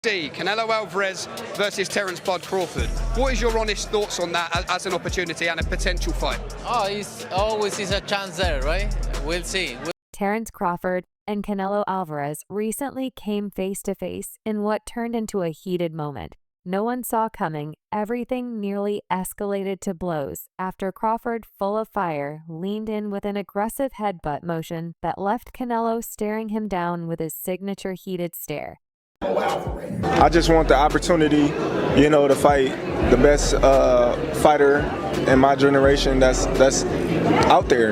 Canelo Alvarez versus Terence Crawford. What is your honest thoughts on that as an opportunity and a potential fight? Oh, it's always is a chance there, right? We'll see. Terence Crawford and Canelo Alvarez recently came face to face in what turned into a heated moment. No one saw coming. Everything nearly escalated to blows after Crawford, full of fire, leaned in with an aggressive headbutt motion that left Canelo staring him down with his signature heated stare. I just want the opportunity, to fight the best fighter in my generation that's out there.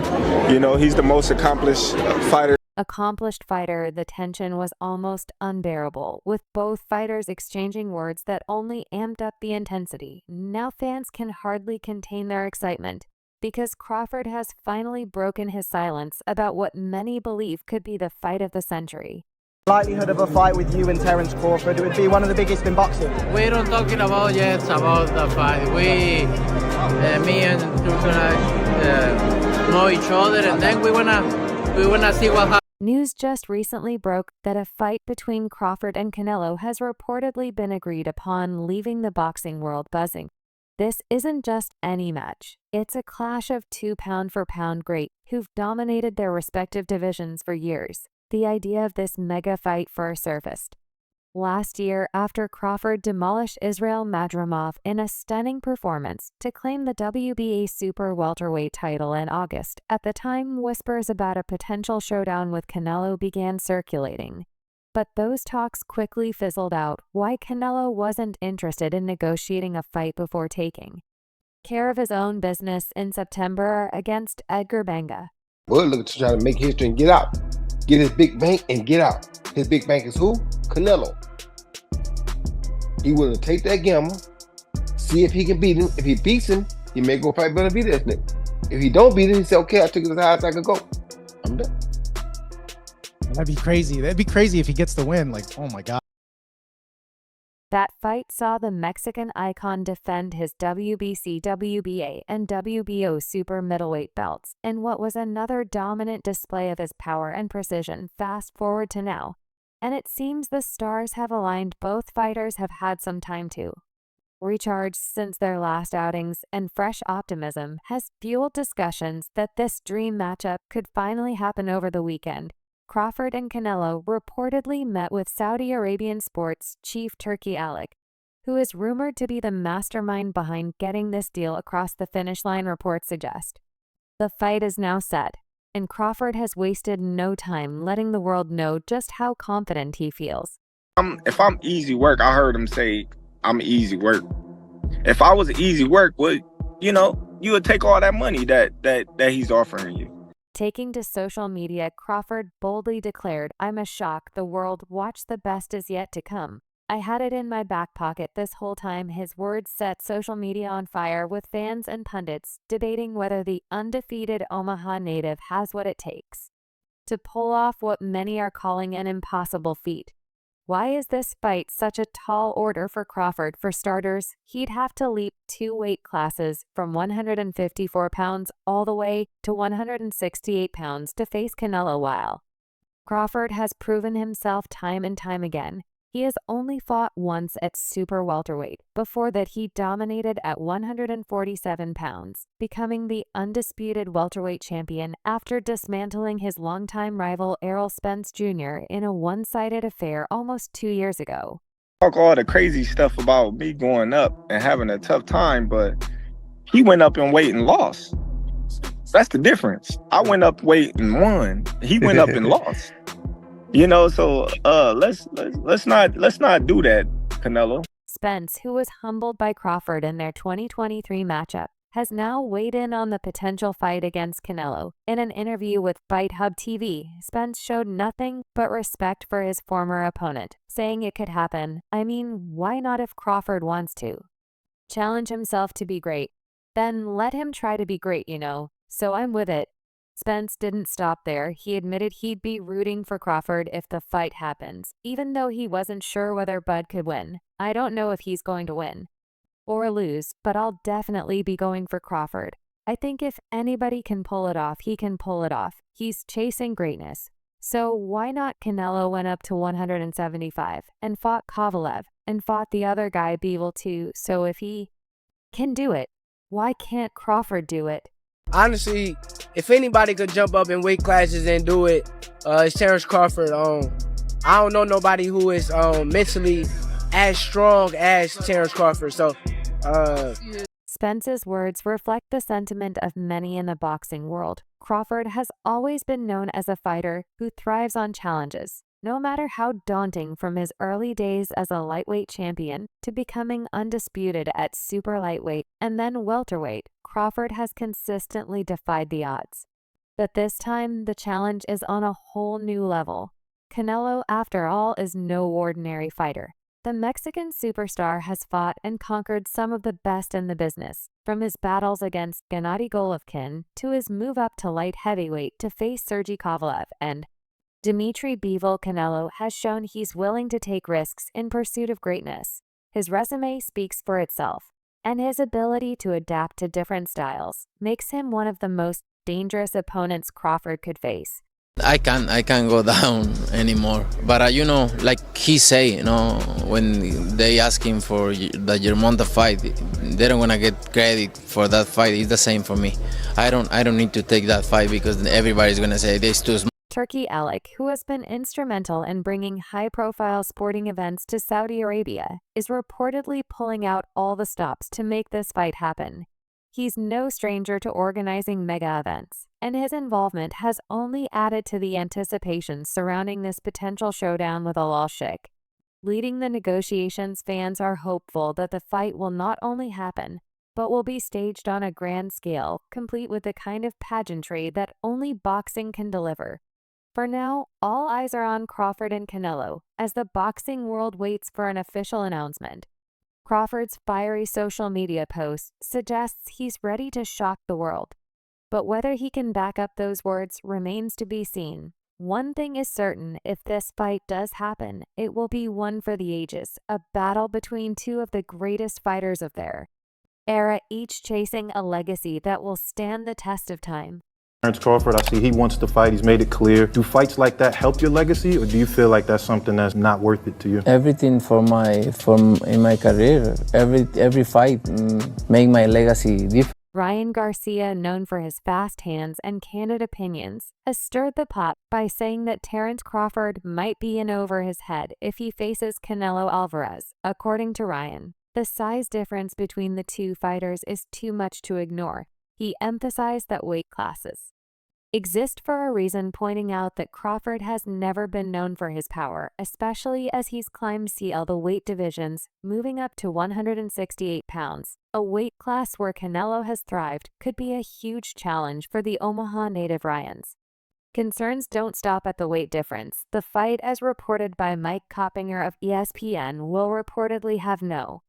He's the most accomplished fighter. Accomplished fighter, the tension was almost unbearable, with both fighters exchanging words that only amped up the intensity. Now fans can hardly contain their excitement, because Crawford has finally broken his silence about what many believe could be the fight of the century. Likelihood of a fight with you and Terence Crawford, it would be one of the biggest in boxing. We're not talking about yet about the fight. Me and Turkana know each other, and then we wanna see what happens. News just recently broke that a fight between Crawford and Canelo has reportedly been agreed upon, leaving the boxing world buzzing. This isn't just any match. It's a clash of two pound-for-pound greats who've dominated their respective divisions for years. The idea of this mega fight first surfaced last year after Crawford demolished Israel Madrimov in a stunning performance to claim the WBA super welterweight title in August. At the time, whispers about a potential showdown with Canelo began circulating. But those talks quickly fizzled out. Why Canelo wasn't interested in negotiating a fight before taking care of his own business in September against Edgar Berlanga. We're looking to try to make history and get out. Get his big bank and get out. His big bank is who? Canelo. He willing to take that gamble, see if he can beat him. If he beats him, he may go fight better beat this nigga. If he don't beat him, he say, okay, I took it as high as I could go. I'm done. That'd be crazy. That'd be crazy if he gets the win. Like, oh my God. That fight saw the Mexican icon defend his WBC, WBA, and WBO super middleweight belts in what was another dominant display of his power and precision. Fast forward to now, and it seems the stars have aligned. Both fighters have had some time to recharge since their last outings, and fresh optimism has fueled discussions that this dream matchup could finally happen over the weekend. Crawford and Canelo reportedly met with Saudi Arabian sports chief Turki Alek, who is rumored to be the mastermind behind getting this deal across the finish line, reports suggest. The fight is now set, and Crawford has wasted no time letting the world know just how confident he feels. If I'm easy work, I heard him say I'm easy work. If I was easy work, well, you would take all that money that he's offering you. Taking to social media, Crawford boldly declared, "I'm a shock. The world, watch, the best is yet to come. I had it in my back pocket this whole time." His words set social media on fire, with fans and pundits debating whether the undefeated Omaha native has what it takes to pull off what many are calling an impossible feat. Why is this fight such a tall order for Crawford? For starters, he'd have to leap 2 weight classes from 154 pounds all the way to 168 pounds to face Canelo. While Crawford has proven himself time and time again, he has only fought once at super welterweight. Before that, he dominated at 147 pounds, becoming the undisputed welterweight champion after dismantling his longtime rival Errol Spence Jr. in a one-sided affair almost 2 years ago. Talk all the crazy stuff about me going up and having a tough time, but he went up in weight and lost. That's the difference. I went up weight and won. He went up and lost. So let's not do that, Canelo. Spence, who was humbled by Crawford in their 2023 matchup, has now weighed in on the potential fight against Canelo. In an interview with Fight Hub TV, Spence showed nothing but respect for his former opponent, saying it could happen. I mean, why not if Crawford wants to challenge himself to be great? Then let him try to be great, So I'm with it. Spence didn't stop there. He admitted he'd be rooting for Crawford if the fight happens, even though he wasn't sure whether Bud could win. "I don't know if he's going to win or lose, but I'll definitely be going for Crawford. I think if anybody can pull it off, he can pull it off. He's chasing greatness. So why not Canelo went up to 175 and fought Kovalev and fought the other guy Bivol too? So if he can do it, why can't Crawford do it? Honestly, if anybody could jump up in weight classes and do it, it's Terence Crawford. I don't know nobody who is mentally as strong as Terence Crawford. So, Spence's words reflect the sentiment of many in the boxing world. Crawford has always been known as a fighter who thrives on challenges, no matter how daunting, from his early days as a lightweight champion to becoming undisputed at super lightweight and then welterweight. Crawford has consistently defied the odds. But this time, the challenge is on a whole new level. Canelo, after all, is no ordinary fighter. The Mexican superstar has fought and conquered some of the best in the business, from his battles against Gennady Golovkin to his move up to light heavyweight to face Sergey Kovalev, and Dmitry Bivol. Canelo has shown he's willing to take risks in pursuit of greatness. His resume speaks for itself, and his ability to adapt to different styles makes him one of the most dangerous opponents Crawford could face. I can't go down anymore. But like he say, when they ask him for the Germonta fight, they don't wanna get credit for that fight. It's the same for me. I don't need to take that fight because everybody's gonna say this too small. Turki Alik, who has been instrumental in bringing high-profile sporting events to Saudi Arabia, is reportedly pulling out all the stops to make this fight happen. He's no stranger to organizing mega events, and his involvement has only added to the anticipation surrounding this potential showdown with Alal Sheikh. Leading the negotiations, fans are hopeful that the fight will not only happen, but will be staged on a grand scale, complete with the kind of pageantry that only boxing can deliver. For now, all eyes are on Crawford and Canelo as the boxing world waits for an official announcement. Crawford's fiery social media post suggests he's ready to shock the world. But whether he can back up those words remains to be seen. One thing is certain: if this fight does happen, it will be one for the ages, a battle between two of the greatest fighters of their era, each chasing a legacy that will stand the test of time. Terence Crawford, I see he wants to fight. He's made it clear. Do fights like that help your legacy, or do you feel like that's something that's not worth it to you? Everything in my career, every fight make my legacy different. Ryan Garcia, known for his fast hands and candid opinions, has stirred the pot by saying that Terence Crawford might be in over his head if he faces Canelo Alvarez. According to Ryan, the size difference between the two fighters is too much to ignore. He emphasized that weight classes exist for a reason, pointing out that Crawford has never been known for his power, especially as he's climbed CL the weight divisions, moving up to 168 pounds. A weight class where Canelo has thrived could be a huge challenge for the Omaha native Ryans. Concerns don't stop at the weight difference. The fight, as reported by Mike Coppinger of ESPN, will reportedly have no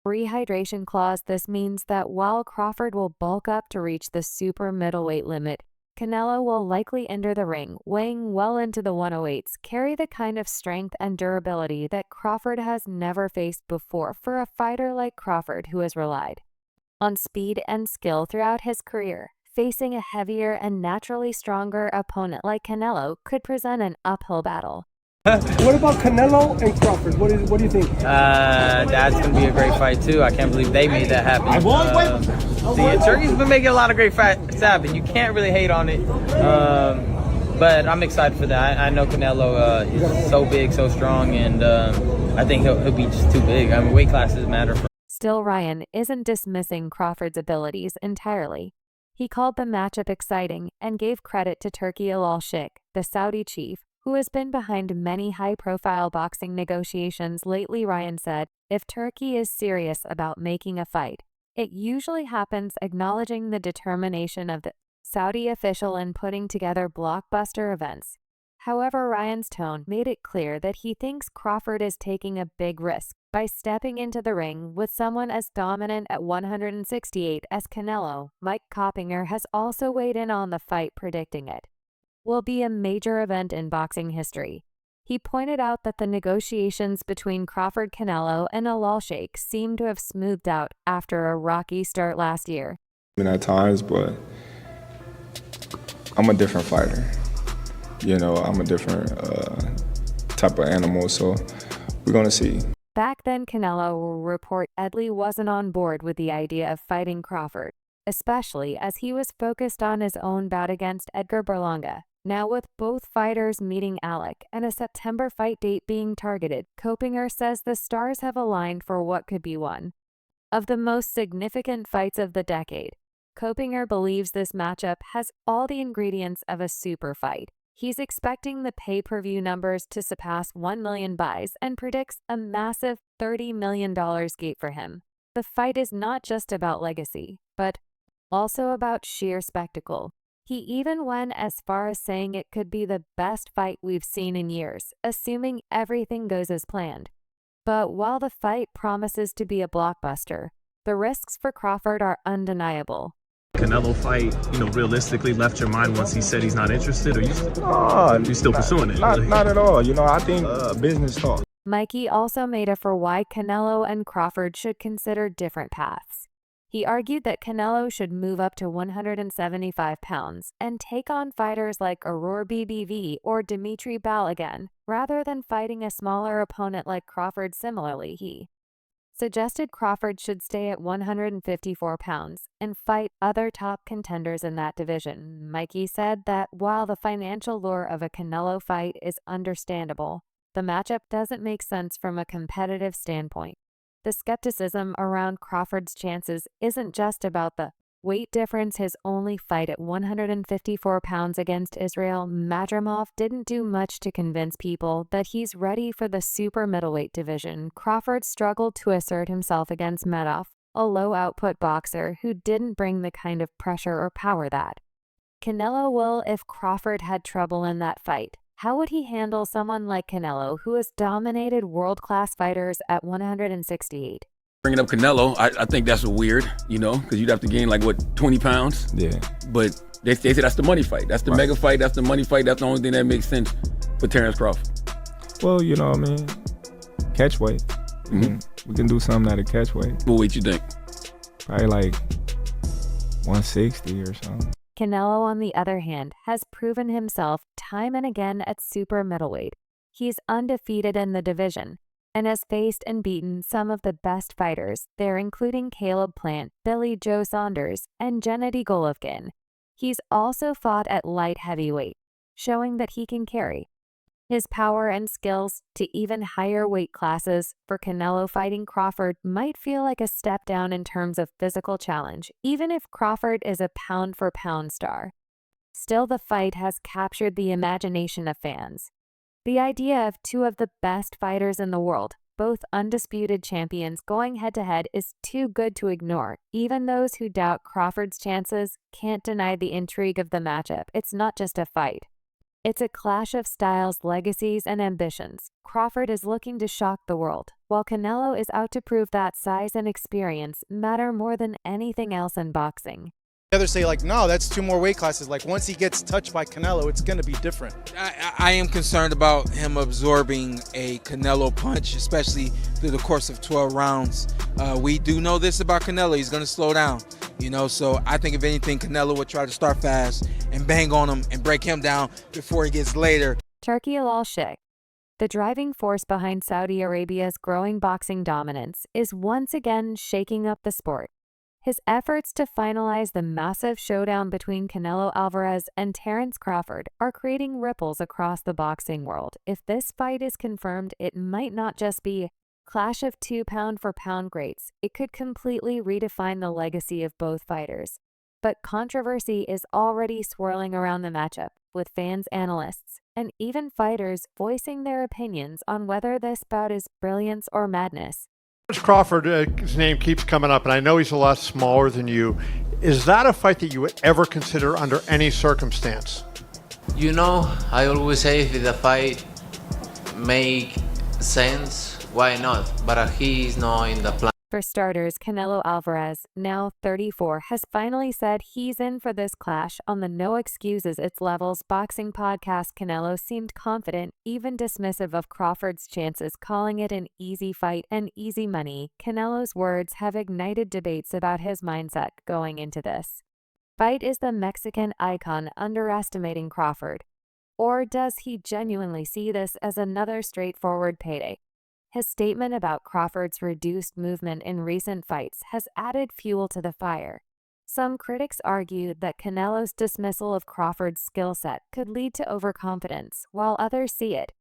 rehydration clause. This means that while Crawford will bulk up to reach the super middleweight limit, Canelo will likely enter the ring weighing well into the 108s, carry the kind of strength and durability that Crawford has never faced before for a fighter like Crawford, who has relied on speed and skill throughout his career. Facing a heavier and naturally stronger opponent like Canelo could present an uphill battle. What about Canelo and Crawford? What do you think? That's going to be a great fight too. I can't believe they made that happen. Turkey's been making a lot of great fights happen. You can't really hate on it. But I'm excited for that. I know Canelo is so big, so strong, and I think he'll be just too big. I mean, weight classes matter. Still, Ryan isn't dismissing Crawford's abilities entirely. He called the matchup exciting and gave credit to Turki Alal Sheikh, the Saudi chief, who has been behind many high-profile boxing negotiations lately. Ryan said, if Turkey is serious about making a fight, it usually happens acknowledging the determination of the Saudi official in putting together blockbuster events. However, Ryan's tone made it clear that he thinks Crawford is taking a big risk by stepping into the ring with someone as dominant at 168 as Canelo. Mike Coppinger has also weighed in on the fight, predicting it will be a major event in boxing history. He pointed out that the negotiations between Crawford, Canelo, and Alal Sheikh seem to have smoothed out after a rocky start last year. At times, but I'm a different fighter. You know, I'm a different type of animal, so we're gonna see. Back then, Canelo will report Edley wasn't on board with the idea of fighting Crawford, especially as he was focused on his own bout against Edgar Berlanga. Now, with both fighters meeting Alec and a September fight date being targeted, Kopinger says the stars have aligned for what could be one of the most significant fights of the decade. Kopinger believes this matchup has all the ingredients of a super fight. He's expecting the pay-per-view numbers to surpass 1 million buys and predicts a massive $30 million gate for him. The fight is not just about legacy, but also about sheer spectacle. He even went as far as saying it could be the best fight we've seen in years, assuming everything goes as planned. But while the fight promises to be a blockbuster, the risks for Crawford are undeniable. Canelo fight, realistically left your mind once he said he's not interested, or you still pursuing it? Not at all. I think business talk. Mikey also made it for why Canelo and Crawford should consider different paths. He argued that Canelo should move up to 175 pounds and take on fighters like Aurora BBV or Dimitri Balagan, rather than fighting a smaller opponent like Crawford. Similarly, he suggested Crawford should stay at 154 pounds and fight other top contenders in that division. Mikey said that while the financial lure of a Canelo fight is understandable, the matchup doesn't make sense from a competitive standpoint. The skepticism around Crawford's chances isn't just about the weight difference. His only fight at 154 pounds against Israel Madrimov didn't do much to convince people that he's ready for the super middleweight division. Crawford struggled to assert himself against Medov, a low-output boxer who didn't bring the kind of pressure or power that Canelo will. If Crawford had trouble in that fight, how would he handle someone like Canelo, who has dominated world-class fighters at 168? Bringing up Canelo, I think that's weird, because you'd have to gain 20 pounds. Yeah. But they say that's the money fight. That's the mega fight. That's the money fight. That's the only thing that makes sense for Terence Crawford. Well, catch weight. Mm-hmm. We can do something at a catch weight. What weight you think? Probably 160 or something. Canelo, on the other hand, has proven himself time and again at super middleweight. He's undefeated in the division and has faced and beaten some of the best fighters there, including Caleb Plant, Billy Joe Saunders, and Gennady Golovkin. He's also fought at light heavyweight, showing that he can carry his power and skills to even higher weight classes. For Canelo, fighting Crawford might feel like a step down in terms of physical challenge, even if Crawford is a pound-for-pound star. Still, the fight has captured the imagination of fans. The idea of two of the best fighters in the world, both undisputed champions, going head-to-head is too good to ignore. Even those who doubt Crawford's chances can't deny the intrigue of the matchup. It's not just a fight. It's a clash of styles, legacies, and ambitions. Crawford is looking to shock the world, while Canelo is out to prove that size and experience matter more than anything else in boxing. Others say no, that's 2 more weight classes. Once he gets touched by Canelo, it's going to be different. I am concerned about him absorbing a Canelo punch, especially through the course of 12 rounds. We do know this about Canelo. He's going to slow down, so I think if anything, Canelo would try to start fast and bang on him and break him down before he gets later. Turki Al-Sheikh, the driving force behind Saudi Arabia's growing boxing dominance, is once again shaking up the sport. His efforts to finalize the massive showdown between Canelo Alvarez and Terence Crawford are creating ripples across the boxing world. If this fight is confirmed, it might not just be a clash of 2 pound-for-pound greats. It could completely redefine the legacy of both fighters. But controversy is already swirling around the matchup, with fans, analysts, and even fighters voicing their opinions on whether this bout is brilliance or madness. Crawford, his name keeps coming up, and I know he's a lot smaller than you. Is that a fight that you would ever consider under any circumstance? I always say if the fight make sense, why not? But he is not in the plan. For starters, Canelo Alvarez, now 34, has finally said he's in for this clash. On the No Excuses It's Levels boxing podcast, Canelo seemed confident, even dismissive of Crawford's chances, calling it an easy fight and easy money. Canelo's words have ignited debates about his mindset going into this fight. Is the Mexican icon underestimating Crawford? Or does he genuinely see this as another straightforward payday? His statement about Crawford's reduced movement in recent fights has added fuel to the fire. Some critics argued that Canelo's dismissal of Crawford's skill set could lead to overconfidence, while others see it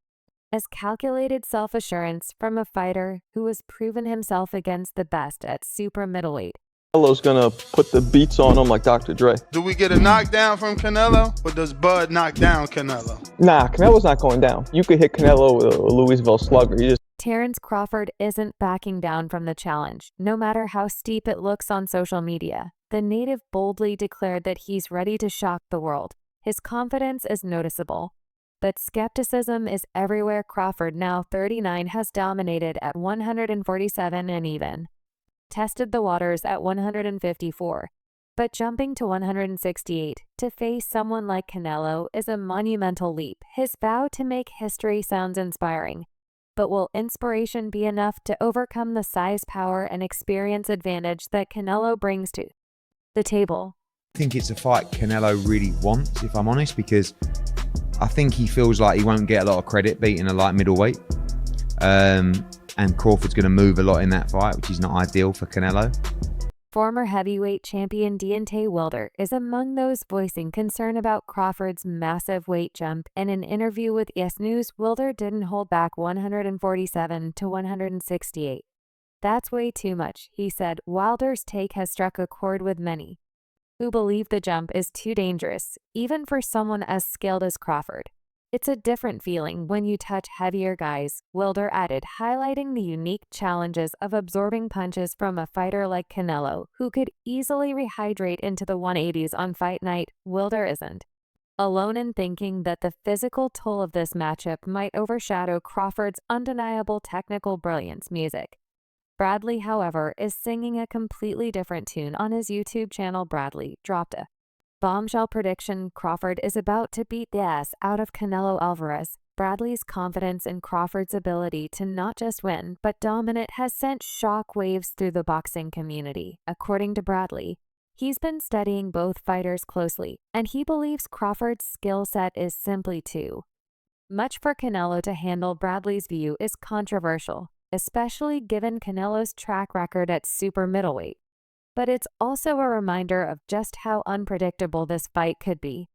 as calculated self-assurance from a fighter who has proven himself against the best at super middleweight. Canelo's gonna put the beats on him like Dr. Dre. Do we get a knockdown from Canelo, or does Bud knock down Canelo? Nah, Canelo's not going down. You could hit Canelo with a Louisville slugger. Terence Crawford isn't backing down from the challenge, no matter how steep it looks on social media. The native boldly declared that he's ready to shock the world. His confidence is noticeable. But skepticism is everywhere. Crawford, now 39, has dominated at 147 and even tested the waters at 154. But jumping to 168 to face someone like Canelo is a monumental leap. His vow to make history sounds inspiring. But will inspiration be enough to overcome the size, power, and experience advantage that Canelo brings to the table? I think it's a fight Canelo really wants, if I'm honest, because I think he feels like he won't get a lot of credit beating a light middleweight. And Crawford's going to move a lot in that fight, which is not ideal for Canelo. Former heavyweight champion Deontay Wilder is among those voicing concern about Crawford's massive weight jump. In an interview with Yes News, Wilder didn't hold back 147 to 168. That's way too much, he said. Wilder's take has struck a chord with many who believe the jump is too dangerous, even for someone as skilled as Crawford. It's a different feeling when you touch heavier guys, Wilder added, highlighting the unique challenges of absorbing punches from a fighter like Canelo, who could easily rehydrate into the 180s on fight night. Wilder isn't alone in thinking that the physical toll of this matchup might overshadow Crawford's undeniable technical brilliance. Music. Bradley, however, is singing a completely different tune on his YouTube channel. Bradley dropped a bombshell prediction: Crawford is about to beat the ass out of Canelo Alvarez. Bradley's confidence in Crawford's ability to not just win, but dominate has sent shock waves through the boxing community. According to Bradley, he's been studying both fighters closely, and he believes Crawford's skill set is simply too much for Canelo to handle. Bradley's view is controversial, especially given Canelo's track record at super middleweight. But it's also a reminder of just how unpredictable this fight could be.